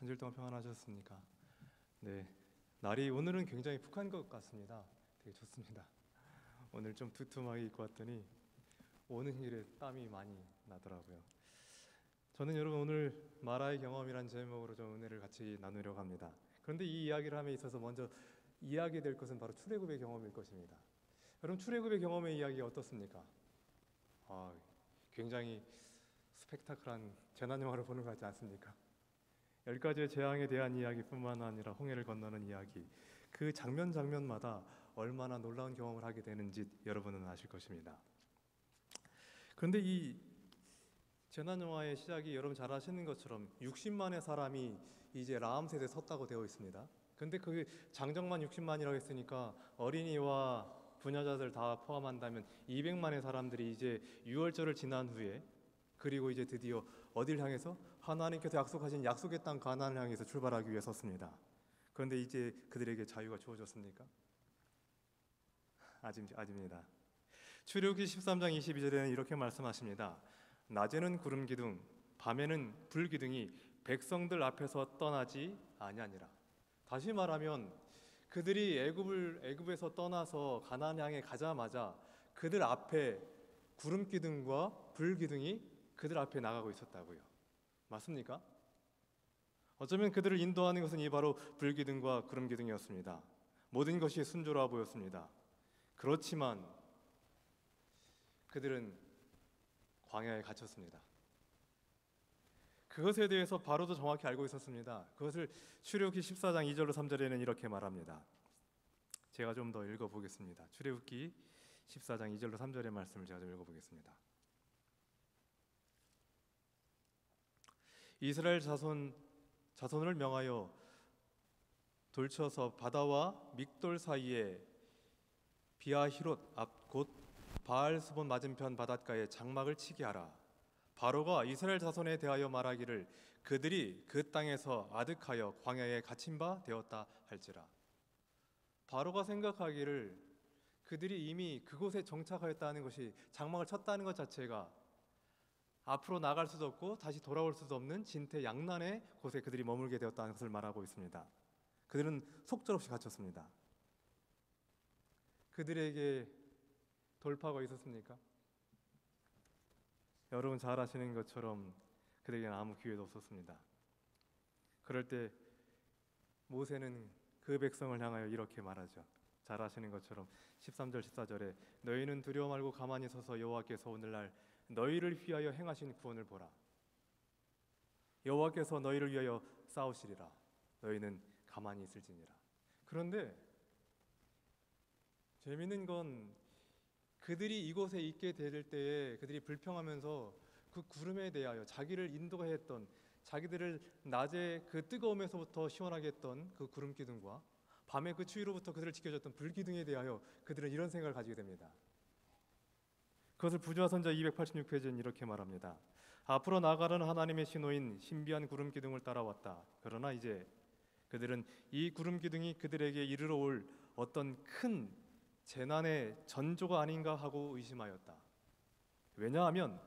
주일 동안 평안하셨습니까? 네, 날이 오늘은 굉장히 푹한 것 같습니다. 되게 좋습니다. 오늘 좀 두툼하게 입고 왔더니 오는 길에 땀이 많이 나더라고요. 저는 여러분 오늘 마라의 경험이란 제목으로 좀 은혜를 같이 나누려고 합니다. 그런데 이 이야기를 함에 있어서 먼저 이야기될 것은 바로 출애굽의 경험일 것입니다. 여러분 출애굽의 경험의 이야기가 어떻습니까? 굉장히 스펙타클한 재난 영화를 보는 것 같지 않습니까? 10가지의 재앙에 대한 이야기뿐만 아니라 홍해를 건너는 이야기, 그 장면 장면마다 얼마나 놀라운 경험을 하게 되는지 여러분은 아실 것입니다. 그런데 이 재난 영화의 시작이 여러분 잘 아시는 것처럼 60만의 사람이 이제 라암셋에 섰다고 되어 있습니다. 근데 그 장정만 60만이라고 했으니까 어린이와 부녀자들 다 포함한다면 200만의 사람들이 이제 유월절을 지난 후에, 그리고 이제 드디어 어딜 향해서? 하나님께서 약속하신 약속의 땅 가나안을 향해서 출발하기 위해 섰습니다. 그런데 이제 그들에게 자유가 주어졌습니까? 아직입니다. 출애굽기 13장 22절에는 이렇게 말씀하십니다. 낮에는 구름 기둥, 밤에는 불 기둥이 백성들 앞에서 떠나지 아니하니라. 다시 말하면 그들이 애굽에서 떠나서 가나안 향해 가자마자 그들 앞에 구름 기둥과 불 기둥이 그들 앞에 나가고 있었다고요. 맞습니까? 어쩌면 그들을 인도하는 것은 이 바로 불기둥과 구름기둥이었습니다. 모든 것이 순조로워 보였습니다. 그렇지만 그들은 광야에 갇혔습니다. 그것에 대해서 바로도 정확히 알고 있었습니다. 그것을 출애굽기 14장 2절로 3절에는 이렇게 말합니다. 제가 좀 더 읽어보겠습니다. 출애굽기 14장 2절로 3절의 말씀을 제가 좀 읽어보겠습니다. 이스라엘 자손을 명하여 돌쳐서 바다와 믹돌 사이에 비아히롯 앞 곧 바알스본 맞은편 바닷가에 장막을 치게 하라. 바로가 이스라엘 자손에 대하여 말하기를 그들이 그 땅에서 아득하여 광야에 갇힌 바 되었다 할지라. 바로가 생각하기를 그들이 이미 그곳에 정착하였다는 것이, 장막을 쳤다는 것 자체가 앞으로 나갈 수도 없고 다시 돌아올 수도 없는 진퇴양난의 곳에 그들이 머물게 되었다는 것을 말하고 있습니다. 그들은 속절없이 갇혔습니다. 그들에게 돌파가 있었습니까? 여러분 잘 아시는 것처럼 그들에게는 아무 기회도 없었습니다. 그럴 때 모세는 그 백성을 향하여 이렇게 말하죠. 잘 아시는 것처럼 13절 14절에 너희는 두려워 말고 가만히 서서 여호와께서 오늘날 너희를 위하여 행하신 구원을 보라. 여호와께서 너희를 위하여 싸우시리라. 너희는 가만히 있을지니라. 그런데 재미있는 건 그들이 이곳에 있게 될 때에 그들이 불평하면서 그 구름에 대하여 자기를 인도했던, 자기들을 낮에 그 뜨거움에서부터 시원하게 했던 그 구름 기둥과 밤에 그 추위로부터 그들을 지켜줬던 불 기둥에 대하여 그들은 이런 생각을 가지게 됩니다. 그것을 부조화선자 286페이지는 이렇게 말합니다. 앞으로 나아가는 하나님의 신호인 신비한 구름 기둥을 따라왔다. 그러나 이제 그들은 이 구름 기둥이 그들에게 이르러 올 어떤 큰 재난의 전조가 아닌가 하고 의심하였다. 왜냐하면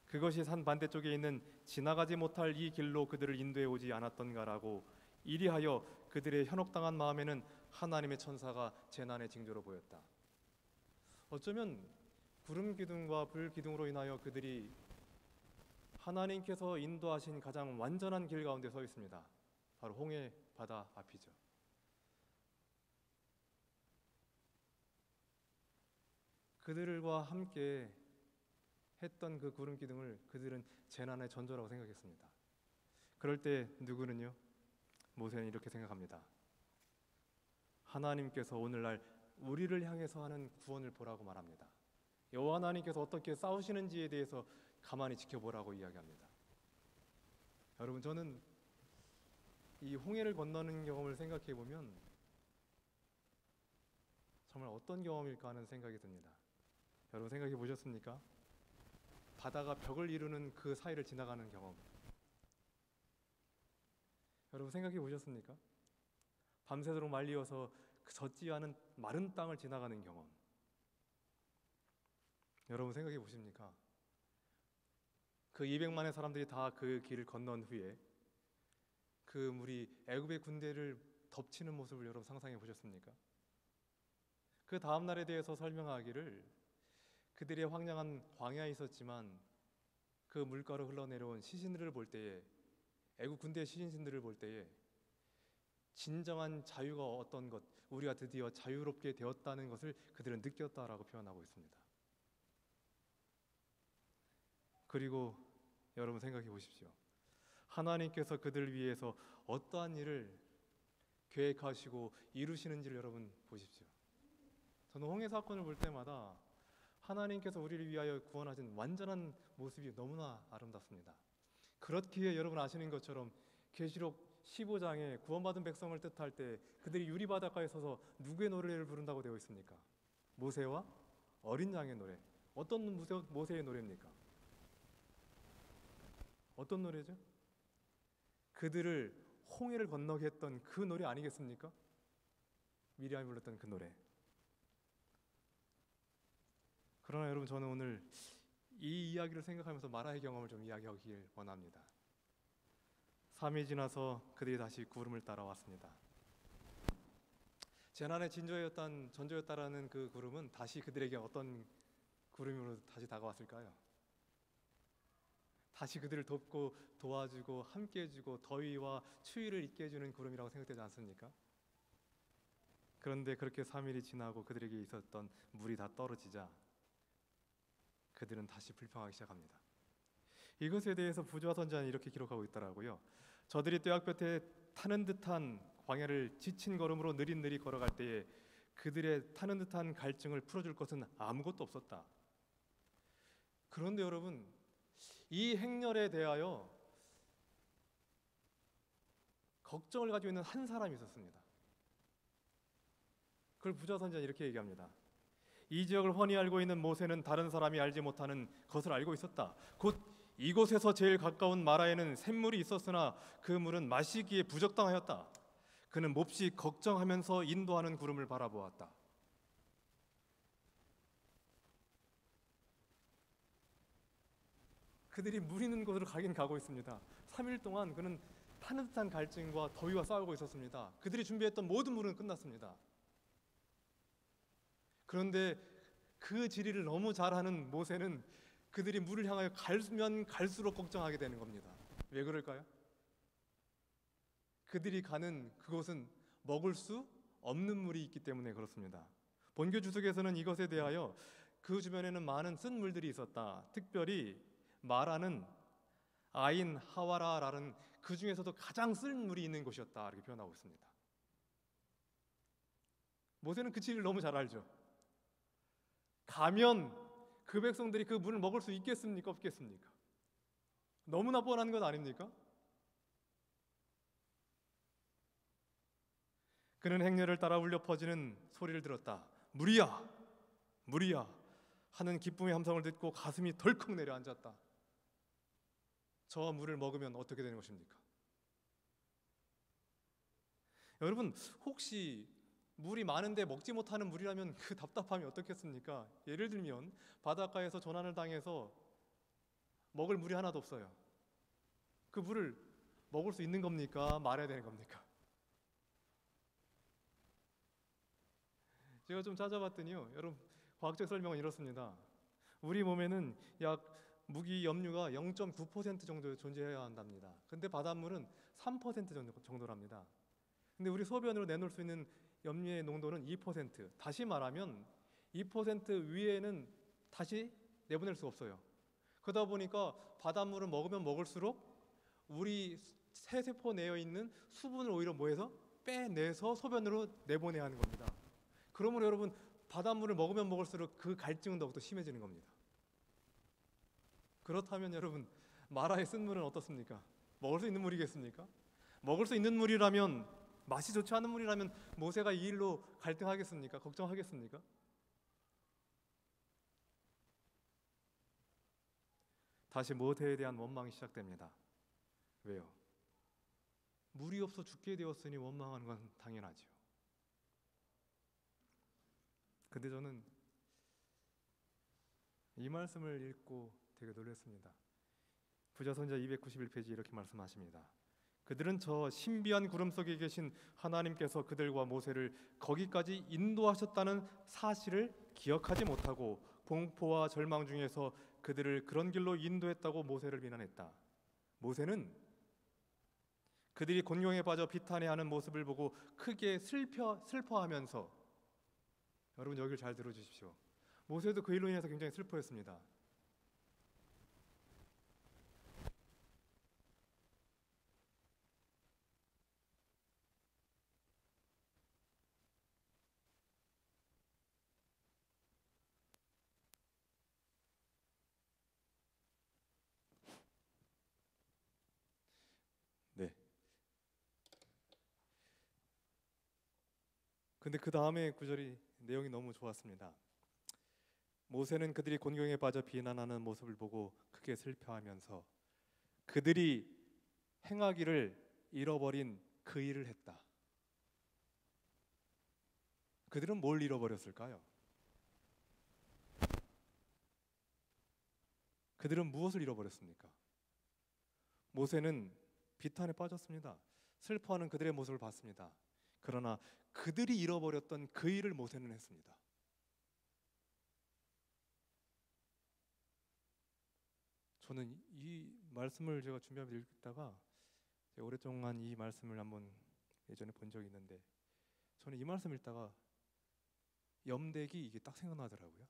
그것이 산 반대쪽에 있는 지나가지 못할 이 길로 그들을 인도해 오지 않았던가라고, 이리하여 그들의 현혹당한 마음에는 하나님의 천사가 재난의 징조로 보였다. 어쩌면 구름 기둥과 불 기둥으로 인하여 그들이 하나님께서 인도하신 가장 완전한 길 가운데 서 있습니다. 바로 홍해 바다 앞이죠. 그들과 함께 했던 그 구름 기둥을 그들은 재난의 전조라고 생각했습니다. 그럴 때 누구는요? 모세는 이렇게 생각합니다. 하나님께서 오늘날 우리를 향해서 하는 구원을 보라고 말합니다. 여호와 하나님께서 어떻게 싸우시는지에 대해서 가만히 지켜보라고 이야기합니다. 여러분, 저는 이 홍해를 건너는 경험을 생각해 보면 정말 어떤 경험일까 하는 생각이 듭니다. 여러분 생각해 보셨습니까? 바다가 벽을 이루는 그 사이를 지나가는 경험. 여러분 생각해 보셨습니까? 밤새도록 말리어서 그 젖지 않은 마른 땅을 지나가는 경험. 여러분 생각해 보십니까? 그 200만의 사람들이 다 그 길을 건넌 후에 그 물이 애굽의 군대를 덮치는 모습을 여러분 상상해 보셨습니까? 그 다음 날에 대해서 설명하기를 그들의 황량한 광야에 있었지만 그 물가로 흘러내려온 시신들을 볼 때에, 애국 군대의 시신들을 볼 때에 진정한 자유가 어떤 것, 우리가 드디어 자유롭게 되었다는 것을 그들은 느꼈다라고 표현하고 있습니다. 그리고 여러분 생각해 보십시오. 하나님께서 그들 위해서 어떠한 일을 계획하시고 이루시는지를 여러분 보십시오. 저는 홍해 사건을 볼 때마다 하나님께서 우리를 위하여 구원하신 완전한 모습이 너무나 아름답습니다. 그렇기에 여러분 아시는 것처럼 계시록 15장에 구원받은 백성을 뜻할 때 그들이 유리바닷가에 서서 누구의 노래를 부른다고 되어 있습니까? 모세와 어린 양의 노래. 어떤 모세의 노래입니까? 어떤 노래죠? 그들을 홍해를 건너게 했던 그 노래 아니겠습니까? 미리암이 불렀던 그 노래. 그러나 여러분, 저는 오늘 이 이야기를 생각하면서 마라의 경험을 좀 이야기하길 원합니다. 3일 지나서 그들이 다시 구름을 따라왔습니다. 재난의 전조였다라는 그 구름은 다시 그들에게 어떤 구름으로 다시 다가왔을까요? 다시 그들을 돕고 도와주고 함께 해주고 더위와 추위를 잊게 해주는 구름이라고 생각되지 않습니까? 그런데 그렇게 3일이 지나고 그들에게 있었던 물이 다 떨어지자 그들은 다시 불평하기 시작합니다. 이것에 대해서 부조와 선지자는 이렇게 기록하고 있더라고요. 저들이 뙤약볕에 타는 듯한 광야를 지친 걸음으로 느릿느릿 걸어갈 때에 그들의 타는 듯한 갈증을 풀어줄 것은 아무것도 없었다. 그런데 여러분, 이 행렬에 대하여 걱정을 가지고 있는 한 사람이 있었습니다. 그걸 부조와 선지자는 이렇게 얘기합니다. 이 지역을 훤히 알고 있는 모세는 다른 사람이 알지 못하는 것을 알고 있었다. 곧 이곳에서 제일 가까운 마라에는 샘물이 있었으나 그 물은 마시기에 부적당하였다. 그는 몹시 걱정하면서 인도하는 구름을 바라보았다. 그들이 물 있는 곳으로 가긴 가고 있습니다. 3일 동안 그는 타는 듯한 갈증과 더위와 싸우고 있었습니다. 그들이 준비했던 모든 물은 끝났습니다. 그런데 그 지리를 너무 잘하는 모세는 그들이 물을 향하여 가면 갈수록 걱정하게 되는 겁니다. 왜 그럴까요? 그들이 가는 그곳은 먹을 수 없는 물이 있기 때문에 그렇습니다. 본교 주석에서는 이것에 대하여 그 주변에는 많은 쓴 물들이 있었다. 특별히 마라는 아인 하와라라는 그 중에서도 가장 쓴 물이 있는 곳이었다. 이렇게 표현하고 있습니다. 모세는 그 지리를 너무 잘 알죠. 가면 그 백성들이 그 물을 먹을 수 있겠습니까? 없겠습니까? 너무나 뻔한 것 아닙니까? 그는 행렬을 따라 울려 퍼지는 소리를 들었다. 물이야! 물이야! 하는 기쁨의 함성을 듣고 가슴이 덜컥 내려앉았다. 저 물을 먹으면 어떻게 되는 것입니까? 여러분, 혹시 물이 많은데 먹지 못하는 물이라면 그 답답함이 어떻겠습니까? 예를 들면 바닷가에서 조난을 당해서 먹을 물이 하나도 없어요. 그 물을 먹을 수 있는 겁니까? 말아야 되는 겁니까? 제가 좀 찾아봤더니요, 여러분, 과학적 설명은 이렇습니다. 우리 몸에는 약 무기 염류가 0.9% 정도 존재해야 한답니다. 근데 바닷물은 3% 정도랍니다. 근데 우리 소변으로 내놓을 수 있는 염류의 농도는 2%. 다시 말하면 2% 위에는 다시 내보낼 수 없어요. 그러다 보니까 바닷물을 먹으면 먹을수록 우리 세세포 내에 있는 수분을 오히려 뭐해서 빼내서 소변으로 내보내야 하는 겁니다. 그러므로 여러분, 바닷물을 먹으면 먹을수록 그 갈증은 더욱더 심해지는 겁니다. 그렇다면 여러분, 마라의 쓴 물은 어떻습니까? 먹을 수 있는 물이겠습니까? 먹을 수 있는 물이라면, 맛이 좋지 않은 물이라면 모세가 이 일로 갈등하겠습니까? 걱정하겠습니까? 다시 모세에 대한 원망이 시작됩니다. 왜요? 물이 없어 죽게 되었으니 원망하는 건 당연하죠. 근데 저는 이 말씀을 읽고 되게 놀랐습니다. 부자 선지자 291페이지 이렇게 말씀하십니다. 그들은 저 신비한 구름 속에 계신 하나님께서 그들과 모세를 거기까지 인도하셨다는 사실을 기억하지 못하고 공포와 절망 중에서 그들을 그런 길로 인도했다고 모세를 비난했다. 모세는 그들이 곤경에 빠져 비탄해하는 모습을 보고 크게 슬퍼하면서, 여러분 여기를 잘 들어주십시오. 모세도 그 일로 인해서 굉장히 슬퍼했습니다. 네. 근데 그 다음에 구절이 내용이 너무 좋았습니다. 모세는 그들이 곤경에 빠져 비난하는 모습을 보고 크게 슬퍼하면서 그들이 행하기를 잃어버린 그 일을 했다. 그들은 뭘 잃어버렸을까요? 그들은 무엇을 잃어버렸습니까? 모세는 비탄에 빠졌습니다. 슬퍼하는 그들의 모습을 봤습니다. 그러나 그들이 잃어버렸던 그 일을 모세는 했습니다. 저는 이 말씀을 제가 준비하면서 읽다가 오랫동안 이 말씀을 한번 예전에 본 적이 있는데, 저는 이 말씀 읽다가 염대기 이게 딱 생각나더라고요.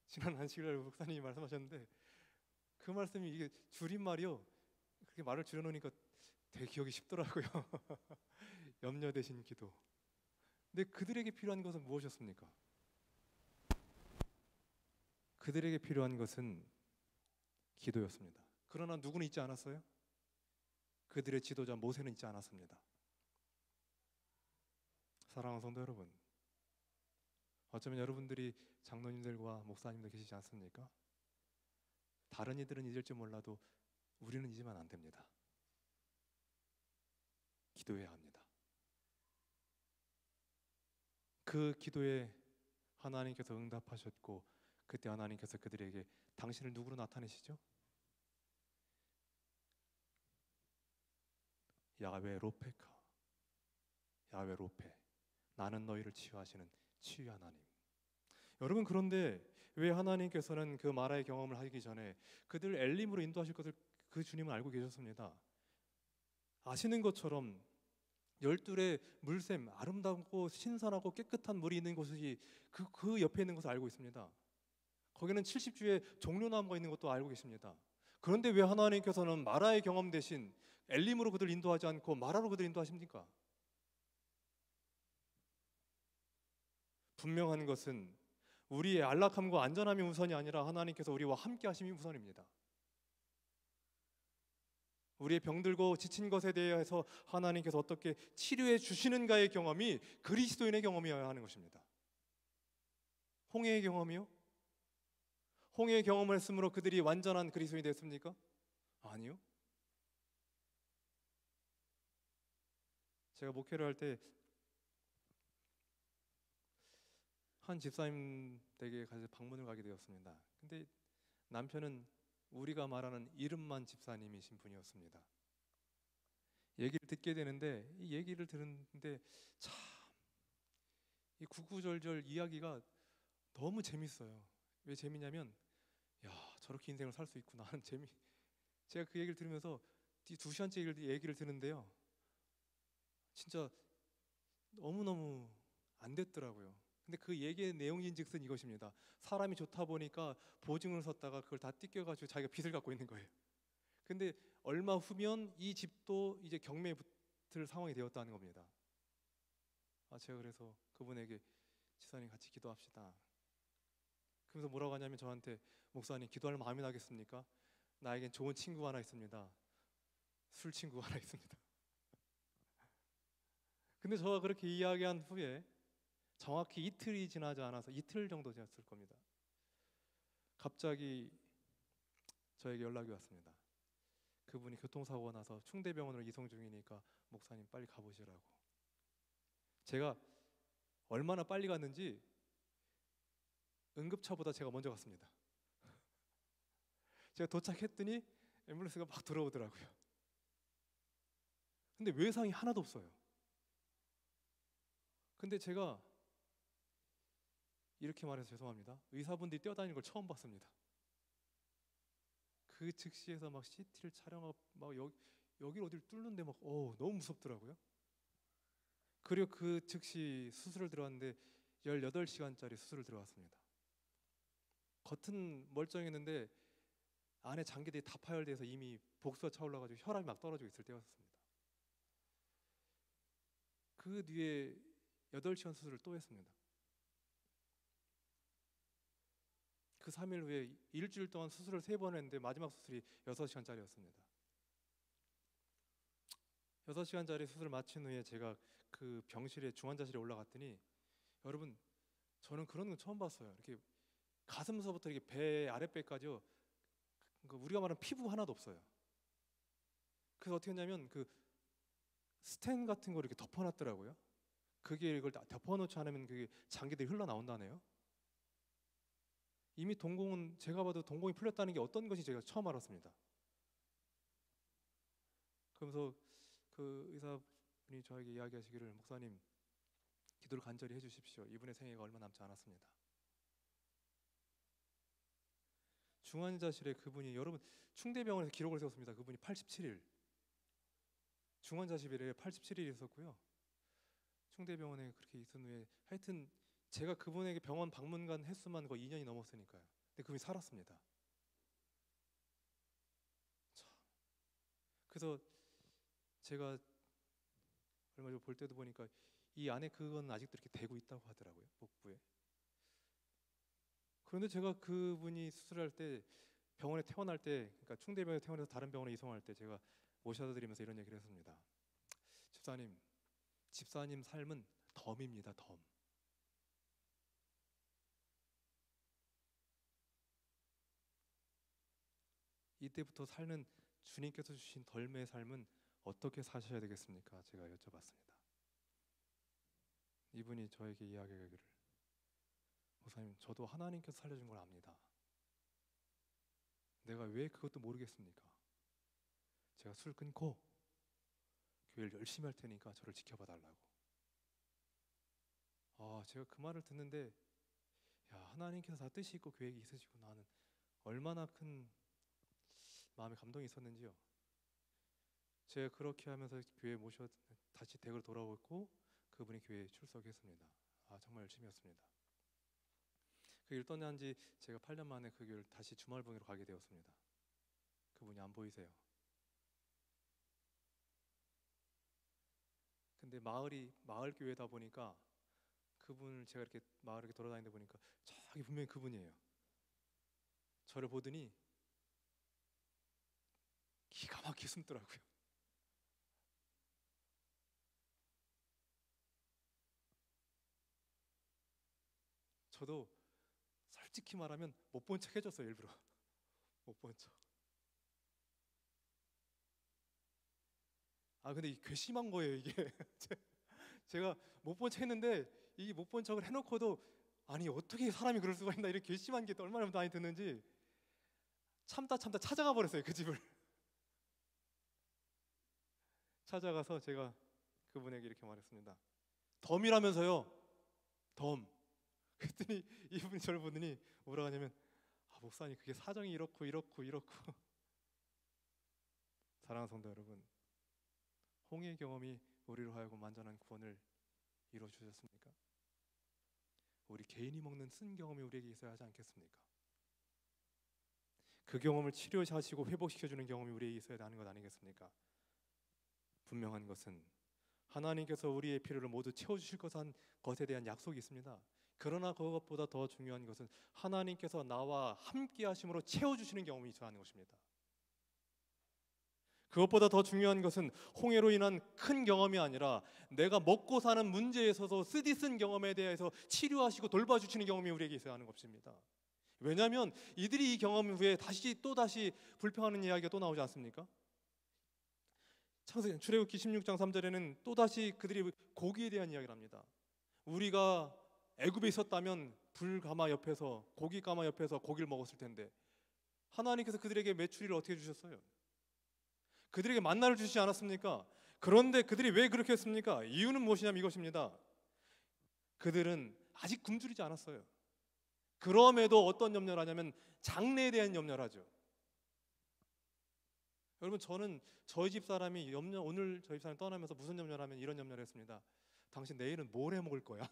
지난 안식일 목사님이 말씀하셨는데 그 말씀이 이게 줄임말이요. 그렇게 말을 줄여놓으니까 되게 기억이 쉽더라고요. 염려 대신 기도. 근데 그들에게 필요한 것은 무엇이었습니까? 그들에게 필요한 것은 기도였습니다. 그러나 누구는 있지 않았어요? 그들의 지도자 모세는 있지 않았습니다. 사랑하는 성도 여러분, 어쩌면 여러분들이 장로님들과 목사님들 계시지 않습니까? 다른 이들은 잊을지 몰라도 우리는 잊으면 안 됩니다. 기도해야 합니다. 그 기도에 하나님께서 응답하셨고, 그때 하나님께서 그들에게 당신을 누구로 나타내시죠? 야훼 로페카, 야훼 로페, 나는 너희를 치유하시는 치유 하나님. 여러분, 그런데 왜 하나님께서는 그 마라의 경험을 하기 전에 그들 엘림으로 인도하실 것을 그 주님은 알고 계셨습니다. 아시는 것처럼 열둘의 물샘, 아름답고 신선하고 깨끗한 물이 있는 곳이 그 옆에 있는 것을 알고 있습니다. 거기는 70주의 종려나무가 있는 것도 알고 계십니다. 그런데 왜 하나님께서는 마라의 경험 대신 엘림으로 그들 인도하지 않고 마라로 그들 인도하십니까? 분명한 것은 우리의 안락함과 안전함이 우선이 아니라 하나님께서 우리와 함께 하심이 우선입니다. 우리의 병들고 지친 것에 대해서 하나님께서 어떻게 치료해 주시는가의 경험이 그리스도인의 경험이어야 하는 것입니다. 홍해의 경험이요? 홍해의 경험을 했으므로 그들이 완전한 그리스도인이 됐습니까? 아니요. 제가 목회를 할 때 한 집사님 댁에 가서 방문을 가게 되었습니다. 근데 남편은 우리가 말하는 이름만 집사님이신 분이었습니다. 얘기를 듣게 되는데 이 얘기를 들었는데 참 이 구구절절 이야기가 너무 재밌어요. 왜 재미냐면, 야, 저렇게 인생을 살 수 있구나 하는 재미. 제가 그 얘기를 들으면서 2시간째 얘기를 듣는데요, 진짜 너무너무 안 됐더라고요. 근데 그 얘기의 내용인즉슨 이것입니다. 사람이 좋다 보니까 보증을 섰다가 그걸 다 뜯겨가지고 자기가 빚을 갖고 있는 거예요. 근데 얼마 후면 이 집도 이제 경매에 붙을 상황이 되었다는 겁니다. 제가 그래서 그분에게 지사님 같이 기도합시다. 그러면서 뭐라고 하냐면 저한테, 목사님 기도할 마음이 나겠습니까? 나에겐 좋은 친구가 하나 있습니다. 술 친구가 하나 있습니다. 근데 저가 그렇게 이야기한 후에 정확히 이틀이 지나지 않아서, 이틀 정도 지났을 겁니다. 갑자기 저에게 연락이 왔습니다. 그분이 교통사고가 나서 충대병원으로 이송 중이니까 목사님 빨리 가보시라고. 제가 얼마나 빨리 갔는지 응급차보다 제가 먼저 갔습니다. 제가 도착했더니 앰뷸런스가 막 들어오더라고요. 근데 외상이 하나도 없어요. 근데 제가 이렇게 말해서 죄송합니다. 의사분들이 뛰어다니는 걸 처음 봤습니다. 그 즉시에서 막 CT를 촬영하고 막 여기를 어디를 뚫는데 막 너무 무섭더라고요. 그리고 그 즉시 수술을 들어갔는데 18시간짜리 수술을 들어갔습니다. 겉은 멀쩡했는데 안에 장기들이 다 파열돼서 이미 복수가 차올라가지고 혈압이 막 떨어지고 있을 때였습니다. 그 뒤에 8시간 수술을 또 했습니다. 그 3일 후에 일주일 동안 수술을 3번 했는데 마지막 수술이 6시간짜리였습니다. 6시간짜리 수술을 마친 후에 제가 그 병실에 중환자실에 올라갔더니 여러분 저는 그런 거 처음 봤어요. 이렇게 가슴서부터 이렇게 배 아랫배까지요. 우리가 말하는 피부 하나도 없어요. 그래서 어떻게 했냐면 그 스텐 같은 걸 이렇게 덮어놨더라고요. 그게 이걸 덮어놓지 않으면 그게 장기들이 흘러나온다네요. 이미 동공은 제가 봐도 동공이 풀렸다는 게 어떤 것이 제가 처음 알았습니다. 그러면서 그 의사분이 저에게 이야기하시기를 목사님 기도를 간절히 해주십시오. 이분의 생애가 얼마 남지 않았습니다. 중환자실에 그분이 여러분 충대병원에서 기록을 세웠습니다. 그분이 87일 중환자실에 87일 있었고요. 충대병원에 그렇게 있은 후에 하여튼 제가 그분에게 병원 방문 간 횟수만 거의 2년이 넘었으니까요. 근데 그분이 살았습니다. 참. 그래서 제가 얼마 전에 볼 때도 보니까 이 안에 그건 아직도 이렇게 대고 있다고 하더라고요. 복부에. 그런데 제가 그분이 수술할 때 병원에 퇴원할 때 그러니까 충대병원에 퇴원해서 다른 병원에 이송할 때 제가 모셔다 드리면서 이런 얘기를 했습니다. 집사님 삶은 덤입니다. 덤. 이때부터 사는 주님께서 주신 덜매의 삶은 어떻게 사셔야 되겠습니까? 제가 여쭤봤습니다. 이분이 저에게 이야기하기를 목사님 저도 하나님께서 살려준 걸 압니다. 내가 왜 그것도 모르겠습니까? 제가 술 끊고 교회를 열심히 할 테니까 저를 지켜봐 달라고. 제가 그 말을 듣는데 하나님께서 다 뜻이 있고 계획이 있으시고 나는 얼마나 큰 마음의 감동이 있었는지요. 제가 그렇게 하면서 교회에 모셔 다시 댁으로 돌아오고 그분이 교회에 출석했습니다. 정말 열심히 했습니다. 그 일 떠난 지 제가 8년 만에 그 교회를 다시 주말봉회로 가게 되었습니다. 그분이 안 보이세요. 근데 마을 교회다 보니까 그분을 제가 이렇게 마을을 이렇게 돌아다니다 보니까 저기 분명히 그분이에요. 저를 보더니 기가 막히게 숨더라고요. 저도 솔직히 말하면 못 본 척 해줬어요. 일부러 못 본 척. 근데 이게 괘씸한 거예요. 이게 제가 못 본 척 했는데 이 못 본 척을 해놓고도 아니 어떻게 사람이 그럴 수가 있나 이렇게 괘씸한 게 얼마나 많이 드는지 참다 찾아가 버렸어요. 그 집을 찾아가서 제가 그분에게 이렇게 말했습니다. 덤이라면서요. 덤. 그랬더니 이분이 저를 보더니 뭐라고 하냐면 목사님 그게 사정이 이렇고 사랑하는 성도 여러분, 홍해의 경험이 우리로 하여금 완전한 구원을 이루어 주셨습니까? 우리 개인이 먹는 쓴 경험이 우리에게 있어야 하지 않겠습니까? 그 경험을 치료하시고 회복시켜주는 경험이 우리에게 있어야 하는 것 아니겠습니까? 분명한 것은 하나님께서 우리의 필요를 모두 채워주실 것에 대한 약속이 있습니다. 그러나 그것보다 더 중요한 것은 하나님께서 나와 함께 하심으로 채워주시는 경험이 있어야 하는 것입니다. 그것보다 더 중요한 것은 홍해로 인한 큰 경험이 아니라 내가 먹고 사는 문제에 있어서 쓰디쓴 경험에 대해서 치료하시고 돌봐주시는 경험이 우리에게 있어야 하는 것입니다. 왜냐하면 이들이 이 경험 후에 또다시 불평하는 이야기가 또 나오지 않습니까? 출애굽기 16장 3절에는 또다시 그들이 고기에 대한 이야기를 합니다. 우리가 애굽에 있었다면 불가마 옆에서 고기가마 옆에서 고기를 먹었을 텐데 하나님께서 그들에게 메추리를 어떻게 주셨어요? 그들에게 만나를 주시지 않았습니까? 그런데 그들이 왜 그렇게 했습니까? 이유는 무엇이냐면 이것입니다. 그들은 아직 굶주리지 않았어요. 그럼에도 어떤 염려를 하냐면 장래에 대한 염려를 하죠. 여러분, 저는 저희 집 사람이 오늘 저희 집 사람이 떠나면서 무슨 염려를 하면 이런 염려를 했습니다. 당신 내일은 뭘 해 먹을 거야?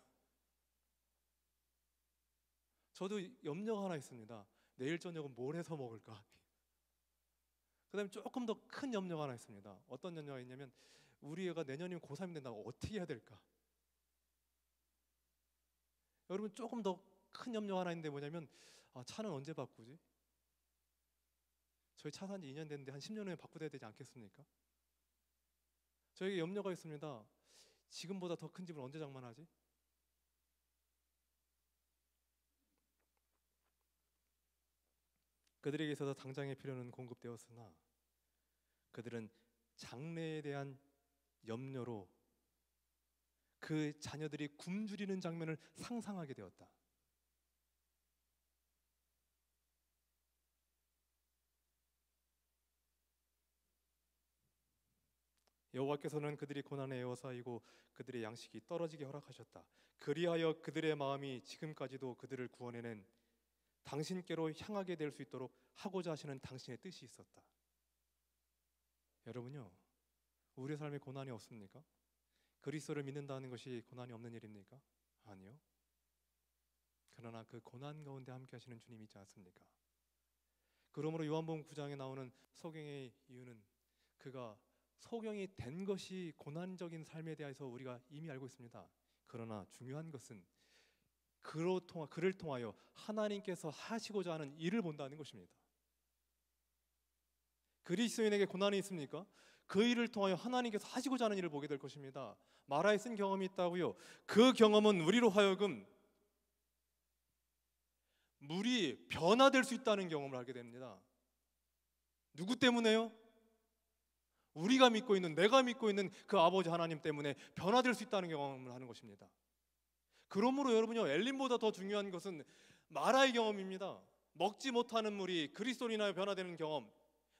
저도 염려가 하나 있습니다. 내일 저녁은 뭘 해서 먹을까? 그 다음에 조금 더 큰 염려가 하나 있습니다. 어떤 염려가 있냐면 우리 애가 내년이면 고3이 된다고 어떻게 해야 될까? 여러분, 조금 더 큰 염려가 하나 있는데 뭐냐면 차는 언제 바꾸지? 저희 차 산 지 2년 됐는데 한 10년 후에 바꾸야 되지 않겠습니까? 저에게 염려가 있습니다. 지금보다 더 큰 집을 언제 장만하지? 그들에게 있어서 당장의 필요는 공급되었으나 그들은 장래에 대한 염려로 그 자녀들이 굶주리는 장면을 상상하게 되었다. 여호와께서는 그들이 고난에 에워싸이고 그들의 양식이 떨어지게 허락하셨다. 그리하여 그들의 마음이 지금까지도 그들을 구원해낸 당신께로 향하게 될 수 있도록 하고자 하시는 당신의 뜻이 있었다. 여러분요, 우리의 삶에 고난이 없습니까? 그리스도를 믿는다는 것이 고난이 없는 일입니까? 아니요. 그러나 그 고난 가운데 함께 하시는 주님이 있지 않습니까? 그러므로 요한복음 9장에 나오는 소경의 이유는 그가 소경이 된 것이 고난적인 삶에 대해서 우리가 이미 알고 있습니다. 그러나 중요한 것은 그를 통하여 하나님께서 하시고자 하는 일을 본다는 것입니다. 그리스도인에게 고난이 있습니까? 그 일을 통하여 하나님께서 하시고자 하는 일을 보게 될 것입니다. 마라에 쓴 경험이 있다고요. 그 경험은 우리로 하여금 물이 변화될 수 있다는 경험을 하게 됩니다. 누구 때문에요? 우리가 믿고 있는, 내가 믿고 있는 그 아버지 하나님 때문에 변화될 수 있다는 경험을 하는 것입니다. 그러므로 여러분요, 엘림보다 더 중요한 것은 마라의 경험입니다. 먹지 못하는 물이 그리스도로 인하여 변화되는 경험,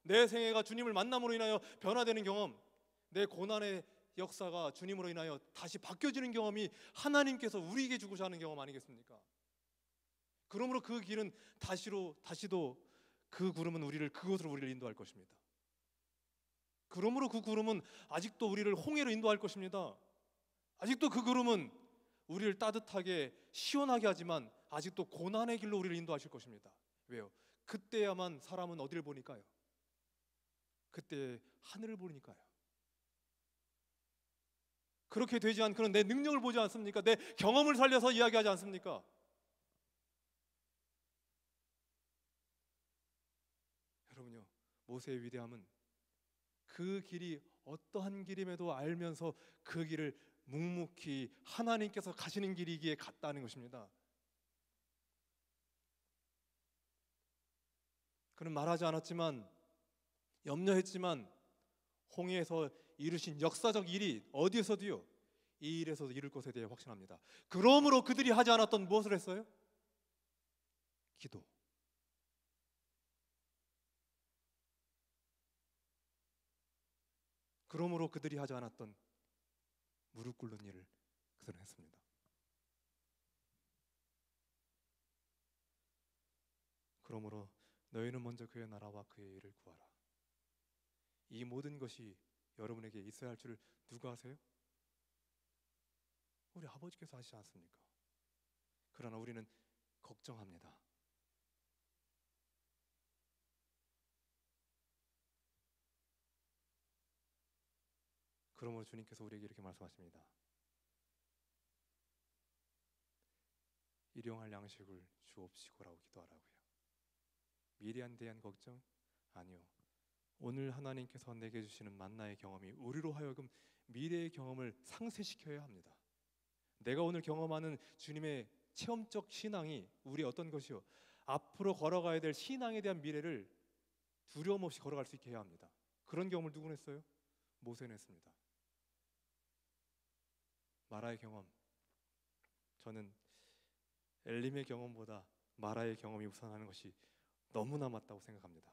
내 생애가 주님을 만남으로 인하여 변화되는 경험, 내 고난의 역사가 주님으로 인하여 다시 바뀌어지는 경험이 하나님께서 우리에게 주고자 하는 경험 아니겠습니까? 그러므로 그 길은 다시도 그 구름은 그곳으로 우리를 인도할 것입니다. 그러므로 그 구름은 아직도 우리를 홍해로 인도할 것입니다. 아직도 그 구름은 우리를 따뜻하게 시원하게 하지만 아직도 고난의 길로 우리를 인도하실 것입니다. 왜요? 그때야만 사람은 어디를 보니까요? 그때 하늘을 보니까요. 그렇게 되지 않고는 내 능력을 보지 않습니까? 내 경험을 살려서 이야기하지 않습니까? 여러분요, 모세의 위대함은 그 길이 어떠한 길임에도 알면서 그 길을 묵묵히 하나님께서 가시는 길이기에 갔다는 것입니다. 그는 말하지 않았지만, 염려했지만 홍해에서 이루신 역사적 일이 어디에서도요, 이 일에서 이룰 것에 대해 확신합니다. 그러므로 그들이 하지 않았던 무엇을 했어요? 기도. 그러므로 그들이 하지 않았던 무릎 꿇는 일을 그들은 했습니다. 그러므로 너희는 먼저 그의 나라와 그의 일을 구하라. 이 모든 것이 여러분에게 있어야 할 줄을 누가 아세요? 우리 아버지께서 하시지 않습니까? 그러나 우리는 걱정합니다. 그러므로 주님께서 우리에게 이렇게 말씀하십니다. 일용할 양식을 주옵시고라고 기도하라고요. 미래에 대한 걱정? 아니요. 오늘 하나님께서 내게 주시는 만나의 경험이 우리로 하여금 미래의 경험을 상쇄시켜야 합니다. 내가 오늘 경험하는 주님의 체험적 신앙이 우리의 어떤 것이요? 앞으로 걸어가야 될 신앙에 대한 미래를 두려움 없이 걸어갈 수 있게 해야 합니다. 그런 경험을 누구는 했어요? 모세는 했습니다. 마라의 경험, 저는 엘림의 경험보다 마라의 경험이 우선하는 것이 너무나 맞다고 생각합니다.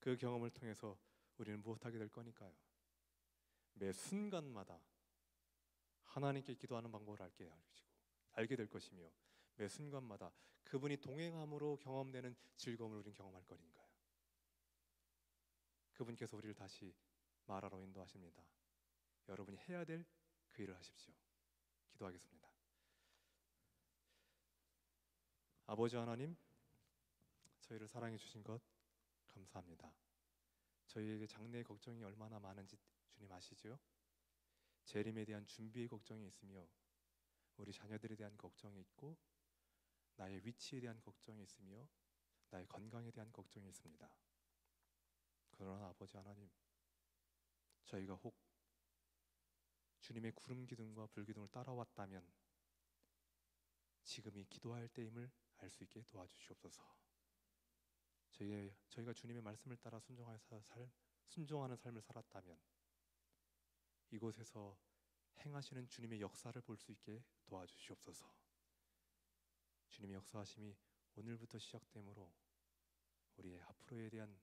그 경험을 통해서 우리는 무엇하게 될 거니까요. 매 순간마다 하나님께 기도하는 방법을 알게 될 것이며, 매 순간마다 그분이 동행함으로 경험되는 즐거움을 우리는 경험할 거니까요. 그분께서 우리를 다시 말하러 인도하십니다. 여러분이 해야 될 그 일을 하십시오. 기도하겠습니다. 아버지 하나님, 저희를 사랑해 주신 것 감사합니다. 저희에게 장래의 걱정이 얼마나 많은지 주님 아시죠? 재림에 대한 준비의 걱정이 있으며, 우리 자녀들에 대한 걱정이 있고, 나의 위치에 대한 걱정이 있으며, 나의 건강에 대한 걱정이 있습니다. 그러나 아버지 하나님, 저희가 혹 주님의 구름 기둥과 불 기둥을 따라왔다면 지금이 기도할 때임을 알 수 있게 도와주시옵소서. 저희가 주님의 말씀을 따라 순종하는 삶을 살았다면 이곳에서 행하시는 주님의 역사를 볼 수 있게 도와주시옵소서. 주님의 역사하심이 오늘부터 시작되므로 우리의 앞으로에 대한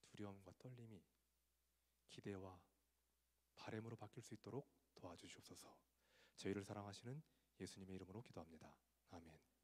두려움과 떨림이 기대와 바램으로 바뀔 수 있도록 도와주시옵소서. 저희를 사랑하시는 예수님의 이름으로 기도합니다. 아멘.